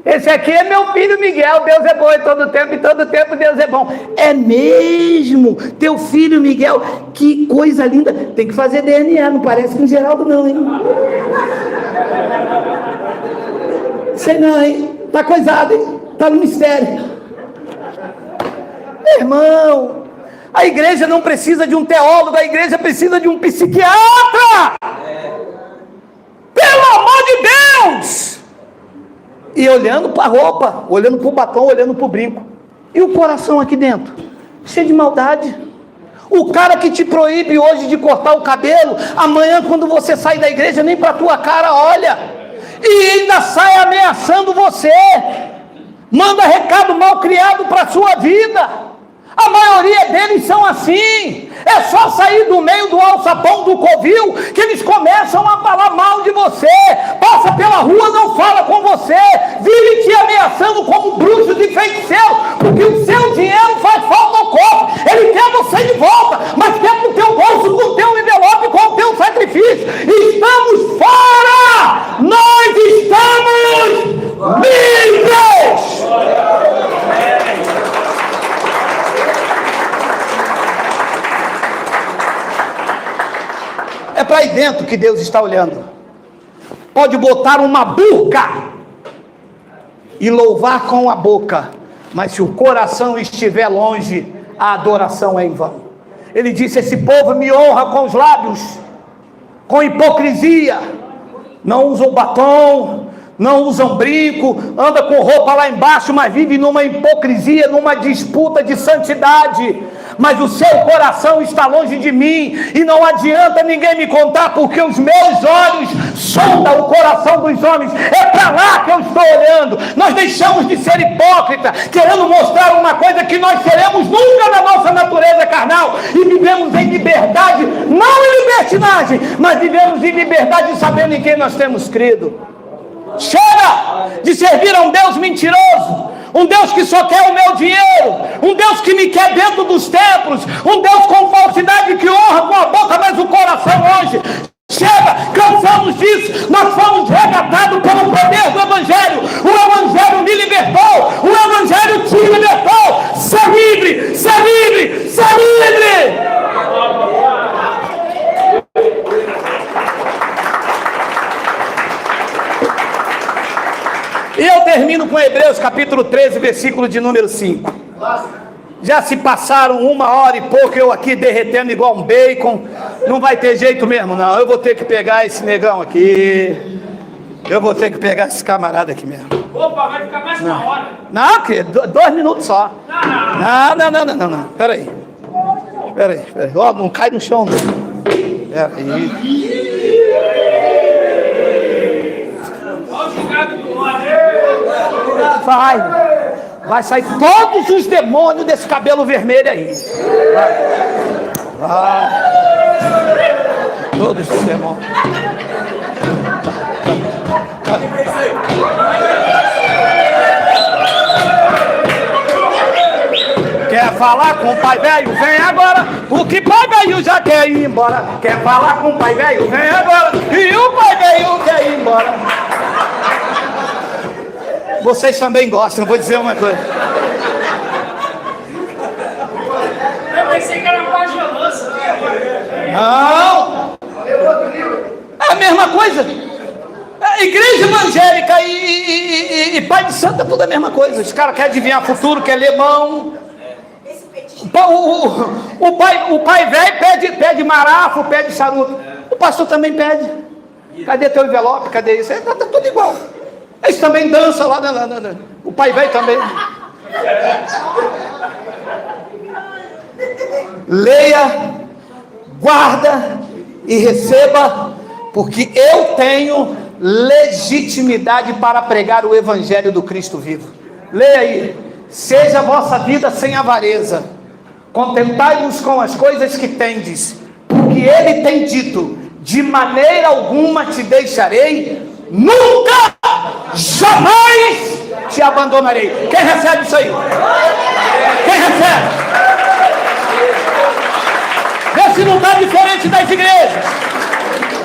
Esse aqui é meu filho Miguel, Deus é bom em todo tempo Deus é bom. É mesmo? Teu filho Miguel, que coisa linda. Tem que fazer DNA, não parece com o Geraldo não, hein? Sei não, hein? Tá coisado, hein? Tá no mistério. Meu irmão, a igreja não precisa de um teólogo, a igreja precisa de um psiquiatra. Pelo amor de Deus! E olhando para a roupa, olhando para o batom, olhando para o brinco. E o coração aqui dentro? Cheio de maldade. O cara que te proíbe hoje de cortar o cabelo, amanhã quando você sai da igreja, nem para a tua cara olha. E ainda sai ameaçando você. Manda recado mal criado para a sua vida. A maioria deles são assim. É só sair do meio do alçapão do covil que eles começam a falar mal de você. Passa pela rua, não fala com você, vive te ameaçando como bruxos e feiticeiros, porque o seu dinheiro faz falta ao corpo. Ele quer você de volta, mas quer no teu bolso, com o teu envelope, com o teu sacrifício. Estamos fora! Nós estamos livres! É para aí dentro que Deus está olhando. Pode botar uma burca e louvar com a boca, mas se o coração estiver longe, a adoração é em vão. Ele disse: esse povo me honra com os lábios, com hipocrisia, não usam batom, não usam brinco, anda com roupa lá embaixo, mas vive numa hipocrisia, numa disputa de santidade. Mas o seu coração está longe de mim, e não adianta ninguém me contar, porque os meus olhos sondam o coração dos homens. É para lá que eu estou olhando. Nós deixamos de ser hipócrita, querendo mostrar uma coisa que nós seremos nunca na nossa natureza carnal, e vivemos em liberdade, não em libertinagem, mas vivemos em liberdade sabendo em quem nós temos crido. Chega de servir a um Deus mentiroso, um Deus que só quer o meu dinheiro, um Deus que me quer dentro dos templos, um Deus com falsidade que honra com a boca, mas o coração longe. Chega, cansamos disso. Nós fomos resgatados pelo poder do Evangelho. O Evangelho me libertou, o Evangelho te libertou. Ser livre, ser livre, ser livre. E eu termino com Hebreus capítulo 13, versículo de número 5. Já se passaram 1 hora e pouco, eu aqui derretendo igual um bacon. Não vai ter jeito mesmo, não. Eu vou ter que pegar esse negão aqui. Eu vou ter que pegar esse camarada aqui mesmo. Opa, vai ficar mais uma hora. Não, que 2 minutos só. Não. Peraí. Ó, não cai no chão, não. Peraí. Vai sair todos os demônios desse cabelo vermelho aí. Vai. Todos os demônios. Quer falar com o pai velho? Vem agora. O que pai velho já quer ir embora. Quer falar com o pai velho? Vem agora. E o pai velho quer ir embora. Vocês também gostam, vou dizer uma coisa. Eu pensei que era uma violência. Não! É a mesma coisa. A igreja evangélica e pai de santo é tudo a mesma coisa. Os caras querem adivinhar futuro, quer ler mão. O pai velho pede marafo, pede charuto. O pastor também pede. Cadê teu envelope? Cadê isso? Tá tudo igual. Eles também dançam lá, o pai velho também. Leia, guarda e receba, porque eu tenho legitimidade para pregar o evangelho do Cristo vivo. Leia aí: seja a vossa vida sem avareza, contentai-vos com as coisas que tendes, porque ele tem dito: de maneira alguma te deixarei, nunca, jamais te abandonarei. Quem recebe isso aí? Quem recebe? Vê se não está diferente das igrejas.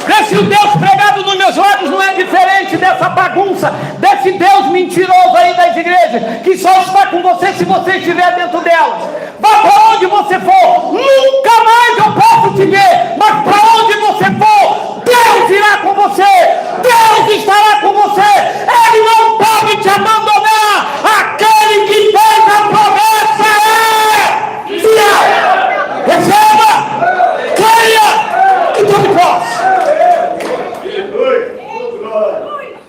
Vê se o Deus pregado nos meus lábios não é diferente dessa bagunça, desse Deus mentiroso aí das igrejas, que só está com você se você estiver dentro delas. Vá para onde você for, nunca mais eu posso te ver, mas para onde você for, Deus irá com você, Deus estará com você. Ele não pode te abandonar. Aquele que fez a promessa é fiel. Receba, creia e tome posse.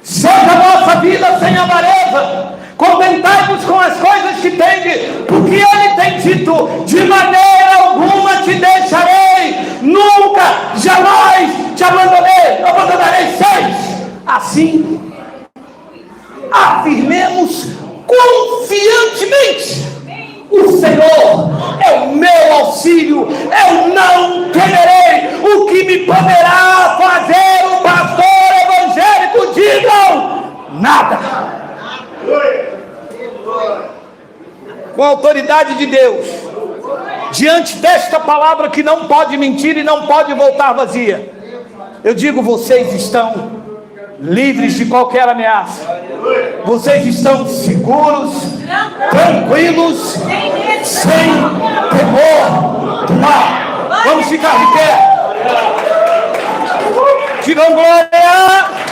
Seja a vossa vida sem avareza, contentai-vos com as coisas que tendes, porque ele tem dito: de maneira alguma te deixarei, nunca, jamais te abandonarei. 6. Assim, afirmemos confiantemente: o Senhor é o meu auxílio. auxílio, eu não temerei. O que me poderá fazer um pastor evangélico? Digam, nada. Com a autoridade de Deus, diante desta palavra que não pode mentir e não pode voltar vazia, eu digo, vocês estão livres de qualquer ameaça. Vocês estão seguros, tranquilos, sem temor do mal. Vamos ficar de pé. Digam glória.